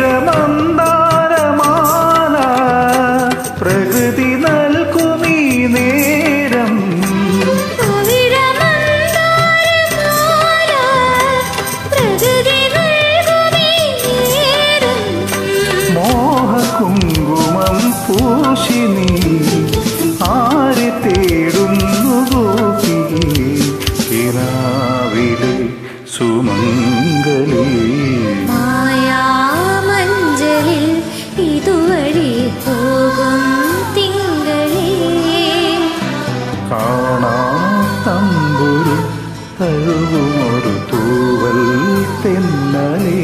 പവിഴമന്ദാരമാല പ്രകൃതി നൽകുമീ നേരം മോഹകുങ്കുമം പൂശി നീ ആരെ തേടുന്നു ഗോപികേ കിനാവിലെ സുമംഗലി മായാമഞ്ചലിൽ ഇതുവഴി പോകും തിങ്കളി കാണാ തമ്പുരു തഴുകുമൊരു തൂവൽ തെന്നലേ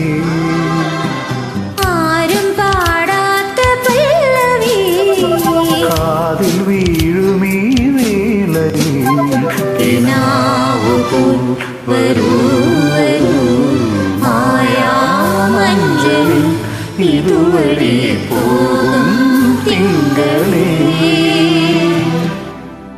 ആരും പാടാത്ത പല്ലവി കാതിൽ വീഴുമീ വേളയിൽ കിനാവുപോൽ വരൂ വരൂ മായാമഞ്ചലിൽ ഇതുവഴി പോ